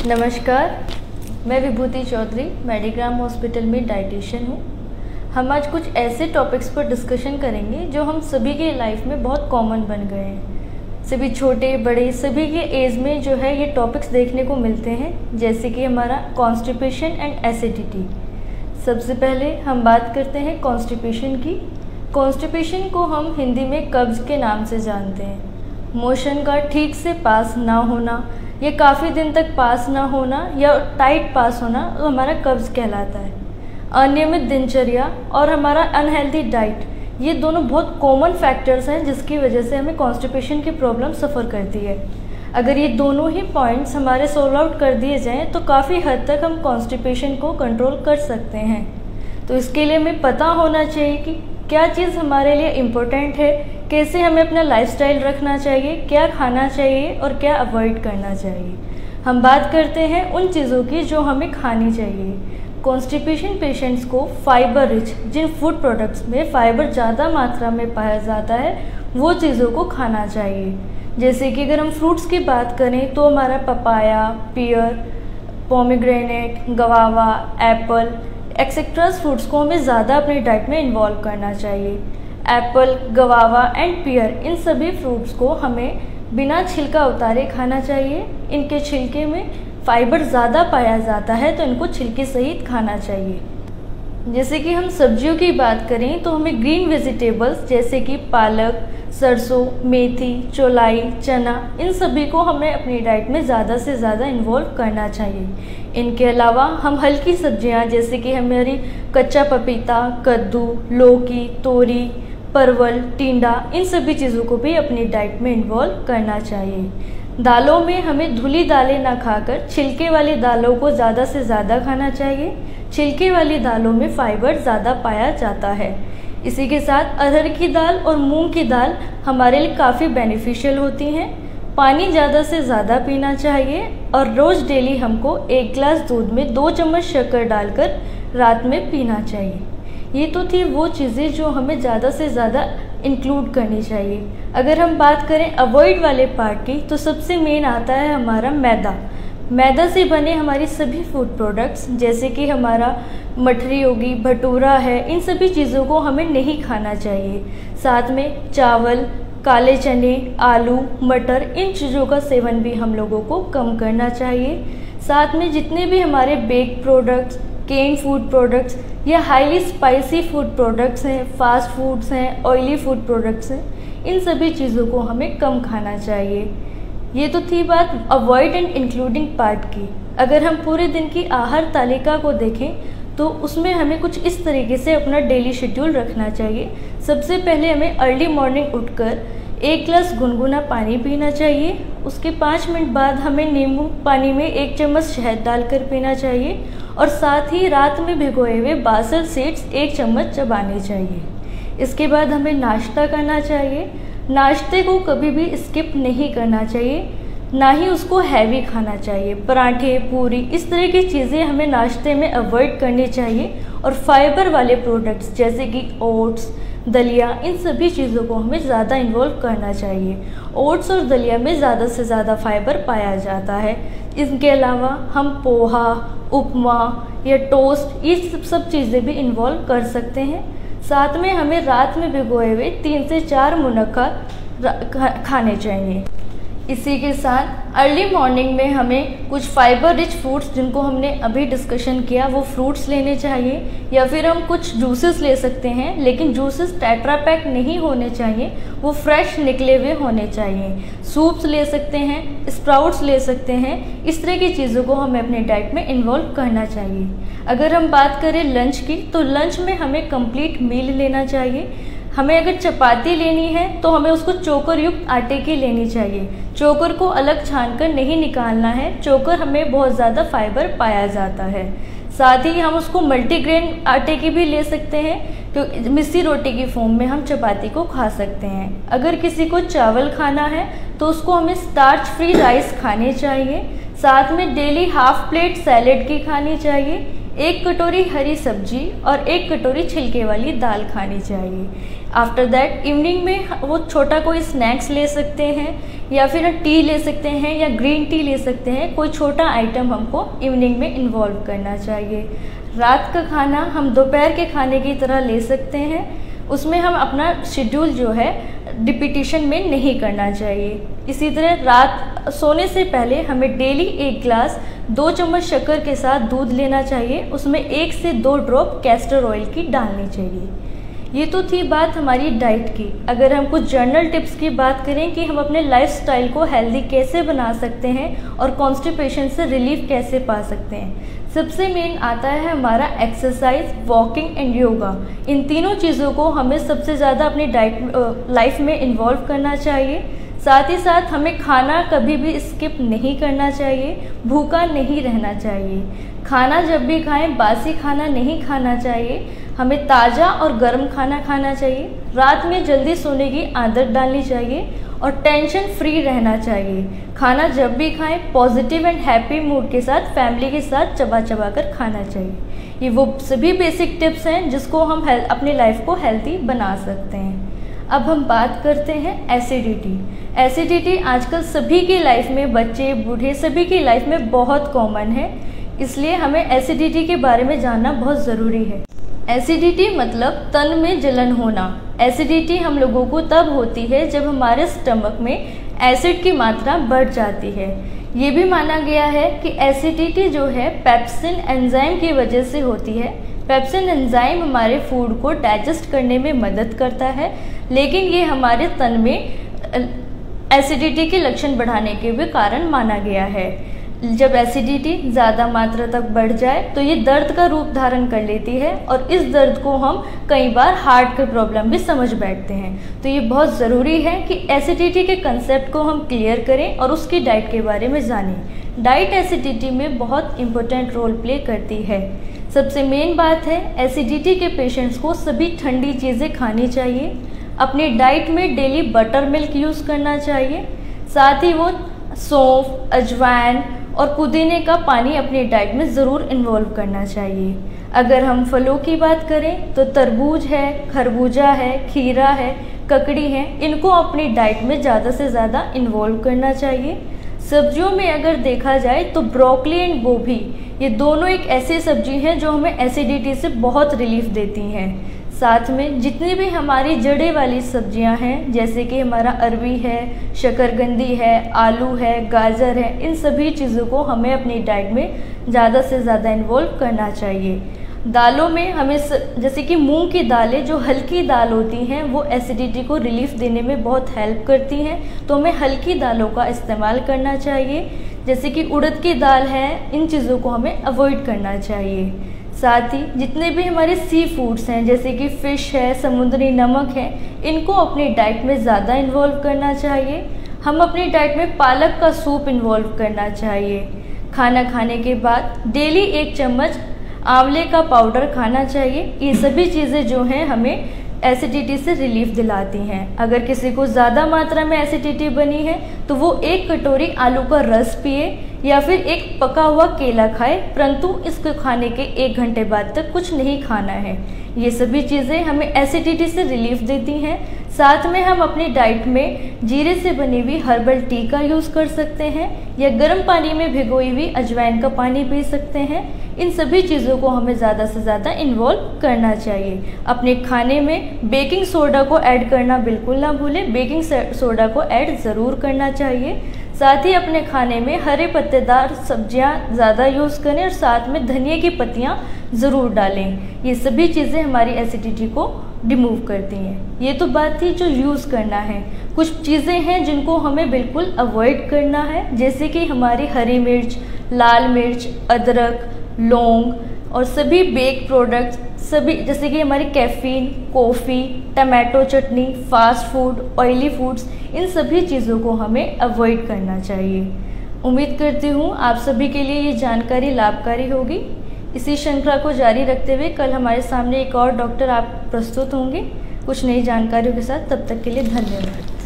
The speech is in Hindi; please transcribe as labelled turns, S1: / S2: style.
S1: नमस्कार, मैं विभूति चौधरी मेडिग्राम हॉस्पिटल में डाइटिशियन हूँ। हम आज कुछ ऐसे टॉपिक्स पर डिस्कशन करेंगे जो हम सभी के लाइफ में बहुत कॉमन बन गए हैं। सभी छोटे बड़े सभी के एज में जो है ये टॉपिक्स देखने को मिलते हैं, जैसे कि हमारा कॉन्स्टिपेशन एंड एसिडिटी। सबसे पहले हम बात करते हैं कॉन्स्टिपेशन की। कॉन्स्टिपेशन को हम हिंदी में कब्ज़ के नाम से जानते हैं। मोशन का ठीक से पास ना होना या काफ़ी दिन तक पास ना होना या टाइट पास होना तो हमारा कब्ज़ कहलाता है। अनियमित दिनचर्या और हमारा अनहेल्दी डाइट, ये दोनों बहुत कॉमन फैक्टर्स हैं जिसकी वजह से हमें कॉन्स्टिपेशन की प्रॉब्लम सफ़र करती है। अगर ये दोनों ही पॉइंट्स हमारे सॉल्व आउट कर दिए जाएँ तो काफ़ी हद तक हम कॉन्स्टिपेशन को कंट्रोल कर सकते हैं। तो इसके लिए हमें पता होना चाहिए कि क्या चीज़ हमारे लिए इम्पोर्टेंट है, कैसे हमें अपना लाइफस्टाइल रखना चाहिए, क्या खाना चाहिए और क्या अवॉइड करना चाहिए। हम बात करते हैं उन चीज़ों की जो हमें खानी चाहिए। कॉन्स्टिपेशन पेशेंट्स को फाइबर रिच, जिन फूड प्रोडक्ट्स में फाइबर ज़्यादा मात्रा में पाया जाता है, वो चीज़ों को खाना चाहिए। जैसे कि अगर हम फ्रूट्स की बात करें तो हमारा papaya, pear, pomegranate, guava, apple etceteras fruits को हमें ज़्यादा अपनी डाइट में इन्वॉल्व करना चाहिए। एप्पल, गवावा एंड पियर, इन सभी फ्रूट्स को हमें बिना छिलका उतारे खाना चाहिए। इनके छिलके में फाइबर ज़्यादा पाया जाता है तो इनको छिलके सहित खाना चाहिए। जैसे कि हम सब्जियों की बात करें तो हमें ग्रीन वेजिटेबल्स जैसे कि पालक, सरसों, मेथी, चौलाई, चना, इन सभी को हमें अपनी डाइट में ज़्यादा से ज़्यादा इन्वॉल्व करना चाहिए। इनके अलावा हम हल्की सब्जियां जैसे कि हमारी कच्चा पपीता, कद्दू, लौकी, तोरी, परवल, टिंडा, इन सभी चीज़ों को भी अपनी डाइट में इन्वॉल्व करना चाहिए। दालों में हमें धुली दालें ना खाकर छिलके वाली दालों को ज़्यादा से ज़्यादा खाना चाहिए। छिलके वाली दालों में फाइबर ज़्यादा पाया जाता है। इसी के साथ अरहर की दाल और मूंग की दाल हमारे लिए काफ़ी बेनिफिशियल होती हैं। पानी ज़्यादा से ज़्यादा पीना चाहिए और रोज़ डेली हमको 1 गिलास दूध में 2 चम्मच शक्कर डालकर रात में पीना चाहिए। ये तो थी वो चीज़ें जो हमें ज़्यादा से ज़्यादा इंक्लूड करनी चाहिए। अगर हम बात करें अवॉइड वाले पार्ट की तो सबसे मेन आता है हमारा मैदा। मैदा से बने हमारी सभी फूड प्रोडक्ट्स जैसे कि हमारा मठरी होगी, भटूरा है, इन सभी चीज़ों को हमें नहीं खाना चाहिए। साथ में चावल, काले चने, आलू, मटर, इन चीज़ों का सेवन भी हम लोगों को कम करना चाहिए। साथ में जितने भी हमारे बेक प्रोडक्ट्स, केन फूड प्रोडक्ट्स या हाईली स्पाइसी फूड प्रोडक्ट्स हैं, फास्ट फूड्स हैं, ऑयली फूड प्रोडक्ट्स हैं, इन सभी चीज़ों को हमें कम खाना चाहिए। ये तो थी बात अवॉइड एंड इंक्लूडिंग पार्ट की। अगर हम पूरे दिन की आहार तालिका को देखें तो उसमें हमें कुछ इस तरीके से अपना डेली शेड्यूल रखना चाहिए। सबसे पहले हमें अर्ली मॉर्निंग उठकर 1 गिलास गुनगुना पानी पीना चाहिए। उसके 5 मिनट बाद हमें नींबू पानी में 1 चम्मच शहद डालकर पीना चाहिए और साथ ही रात में भिगोए हुए बासल सीड्स 1 चम्मच चबाने चाहिए। इसके बाद हमें नाश्ता करना चाहिए। नाश्ते को कभी भी स्किप नहीं करना चाहिए, ना ही उसको हैवी खाना चाहिए। पराठे, पूरी, इस तरह की चीज़ें हमें नाश्ते में अवॉइड करनी चाहिए और फाइबर वाले प्रोडक्ट्स जैसे कि ओट्स, दलिया, इन सभी चीज़ों को हमें ज़्यादा इन्वॉल्व करना चाहिए। ओट्स और दलिया में ज़्यादा से ज़्यादा फाइबर पाया जाता है। इनके अलावा हम पोहा, उपमा या टोस्ट, ये सब चीज़ें भी इन्वॉल्व कर सकते हैं। साथ में हमें रात में भिगोए हुए 3 से 4 मुनक्का खाने चाहिए। इसी के साथ अर्ली मॉर्निंग में हमें कुछ फाइबर रिच फ्रूट्स जिनको हमने अभी डिस्कशन किया वो फ्रूट्स लेने चाहिए, या फिर हम कुछ जूसेस ले सकते हैं, लेकिन जूसेस टेट्रा पैक नहीं होने चाहिए, वो फ्रेश निकले हुए होने चाहिए। सूप्स ले सकते हैं, स्प्राउट्स ले सकते हैं, इस तरह की चीज़ों को हमें अपने डाइट में इन्वॉल्व करना चाहिए। अगर हम बात करें लंच की तो लंच में हमें कंप्लीट मील लेना चाहिए। हमें अगर चपाती लेनी है तो हमें उसको चोकर युक्त आटे की लेनी चाहिए। चोकर को अलग छानकर नहीं निकालना है, चोकर हमें बहुत ज़्यादा फाइबर पाया जाता है। साथ ही हम उसको मल्टीग्रेन आटे की भी ले सकते हैं, तो मिस्सी रोटी की फॉर्म में हम चपाती को खा सकते हैं। अगर किसी को चावल खाना है तो उसको हमें स्टार्च फ्री राइस खाने चाहिए। साथ में डेली हाफ प्लेट सैलेड की खानी चाहिए। 1 कटोरी हरी सब्जी और 1 कटोरी छिलके वाली दाल खानी चाहिए। आफ्टर दैट इवनिंग में वो छोटा कोई स्नैक्स ले सकते हैं या फिर टी ले सकते हैं या ग्रीन टी ले सकते हैं। कोई छोटा आइटम हमको इवनिंग में इन्वॉल्व करना चाहिए। रात का खाना हम दोपहर के खाने की तरह ले सकते हैं। उसमें हम अपना शेड्यूल जो है रिपीटिशन में नहीं करना चाहिए। इसी तरह रात सोने से पहले हमें डेली 1 गिलास 2 चम्मच शक्कर के साथ दूध लेना चाहिए। उसमें 1 से 2 ड्रॉप कैस्टर ऑयल की डालनी चाहिए। ये तो थी बात हमारी डाइट की। अगर हम कुछ जर्नल टिप्स की बात करें कि हम अपने लाइफस्टाइल को हेल्दी कैसे बना सकते हैं और कॉन्स्टिपेशन से रिलीफ कैसे पा सकते हैं, सबसे मेन आता है हमारा एक्सरसाइज, वॉकिंग एंड योगा। इन तीनों चीज़ों को हमें सबसे ज़्यादा अपनी लाइफ में इन्वॉल्व करना चाहिए। साथ ही साथ हमें खाना कभी भी स्किप नहीं करना चाहिए, भूखा नहीं रहना चाहिए। खाना जब भी खाएं बासी खाना नहीं खाना चाहिए। हमें ताज़ा और गर्म खाना खाना चाहिए। रात में जल्दी सोने की आदत डालनी चाहिए और टेंशन फ्री रहना चाहिए। खाना जब भी खाएं पॉजिटिव एंड हैप्पी मूड के साथ फैमिली के साथ चबा चबा कर खाना चाहिए। ये वो सभी बेसिक टिप्स हैं जिसको हम अपनी लाइफ को हेल्दी बना सकते हैं। अब हम बात करते हैं एसिडिटी। एसिडिटी आजकल सभी की लाइफ में, बच्चे बूढ़े सभी की लाइफ में बहुत कॉमन है, इसलिए हमें एसिडिटी के बारे में जानना बहुत ज़रूरी है। एसिडिटी मतलब तन में जलन होना। एसिडिटी हम लोगों को तब होती है जब हमारे स्टमक में एसिड की मात्रा बढ़ जाती है। ये भी माना गया है कि एसिडिटी जो है पेप्सिन एंजाइम की वजह से होती है। पेप्सिन एंजाइम हमारे फूड को डाइजेस्ट करने में मदद करता है, लेकिन ये हमारे तन में एसिडिटी के लक्षण बढ़ाने के भी कारण माना गया है। जब एसिडिटी ज़्यादा मात्रा तक बढ़ जाए तो ये दर्द का रूप धारण कर लेती है और इस दर्द को हम कई बार हार्ट के प्रॉब्लम भी समझ बैठते हैं। तो ये बहुत ज़रूरी है कि एसिडिटी के कंसेप्ट को हम क्लियर करें और उसकी डाइट के बारे में जानें। डाइट एसिडिटी में बहुत इम्पोर्टेंट रोल प्ले करती है। सबसे मेन बात है एसिडिटी के पेशेंट्स को सभी ठंडी चीज़ें खानी चाहिए। अपनी डाइट में डेली बटर मिल्क यूज़ करना चाहिए। साथ ही वो सौंफ, अजवाइन और पुदीने का पानी अपनी डाइट में ज़रूर इन्वॉल्व करना चाहिए। अगर हम फलों की बात करें तो तरबूज है, खरबूजा है, खीरा है, ककड़ी है, इनको अपनी डाइट में ज़्यादा से ज़्यादा इन्वॉल्व करना चाहिए। सब्जियों में अगर देखा जाए तो ब्रोकली एंड गोभी, ये दोनों एक ऐसी सब्जी हैं जो हमें एसिडिटी से बहुत रिलीफ देती हैं। साथ में जितनी भी हमारी जड़े वाली सब्जियां हैं, जैसे कि हमारा अरवी है, शकरकंदी है, आलू है, गाजर है, इन सभी चीज़ों को हमें अपनी डाइट में ज़्यादा से ज़्यादा इन्वॉल्व करना चाहिए। दालों में हमें जैसे कि मूंग की दालें जो हल्की दाल होती हैं वो एसिडिटी को रिलीफ देने में बहुत हेल्प करती हैं, तो हमें हल्की दालों का इस्तेमाल करना चाहिए। जैसे कि उड़द की दाल है, इन चीज़ों को हमें अवॉइड करना चाहिए। साथ ही जितने भी हमारे सी फूड्स हैं जैसे कि फ़िश है, समुद्री नमक है, इनको अपनी डाइट में ज़्यादा इन्वॉल्व करना चाहिए। हम अपनी डाइट में पालक का सूप इन्वॉल्व करना चाहिए। खाना खाने के बाद डेली 1 चम्मच आंवले का पाउडर खाना चाहिए। ये सभी चीज़ें जो हैं हमें एसिडिटी से रिलीफ दिलाती हैं। अगर किसी को ज़्यादा मात्रा में एसिडिटी बनी है तो वो 1 कटोरी आलू का रस पिए या फिर एक पका हुआ केला खाए, परंतु इसको खाने के 1 घंटे बाद तक कुछ नहीं खाना है। ये सभी चीज़ें हमें एसिडिटी से रिलीफ देती हैं। साथ में हम अपनी डाइट में जीरे से बनी हुई हर्बल टी का यूज़ कर सकते हैं या गर्म पानी में भिगोई हुई अजवाइन का पानी पी सकते हैं। इन सभी चीज़ों को हमें ज़्यादा से ज़्यादा इन्वॉल्व करना चाहिए। अपने खाने में बेकिंग सोडा को ऐड करना बिल्कुल ना भूलें, बेकिंग सोडा को ऐड ज़रूर करना चाहिए। साथ ही अपने खाने में हरे पत्तेदार सब्जियां ज़्यादा यूज़ करें और साथ में धनिया की पत्तियां ज़रूर डालें। ये सभी चीज़ें हमारी एसिडिटी को रिमूव करती हैं। ये तो बात थी जो यूज़ करना है। कुछ चीज़ें हैं जिनको हमें बिल्कुल अवॉइड करना है, जैसे कि हमारी हरी मिर्च, लाल मिर्च, अदरक, लौंग और सभी बेक प्रोडक्ट्स, सभी जैसे कि हमारी कैफ़ीन, कॉफ़ी, टमाटो चटनी, फास्ट फूड, ऑयली फूड्स, इन सभी चीज़ों को हमें अवॉइड करना चाहिए। उम्मीद करती हूँ आप सभी के लिए ये जानकारी लाभकारी होगी। इसी श्रृंखला को जारी रखते हुए कल हमारे सामने एक और डॉक्टर आप प्रस्तुत होंगे कुछ नई जानकारियों के साथ। तब तक के लिए धन्यवाद।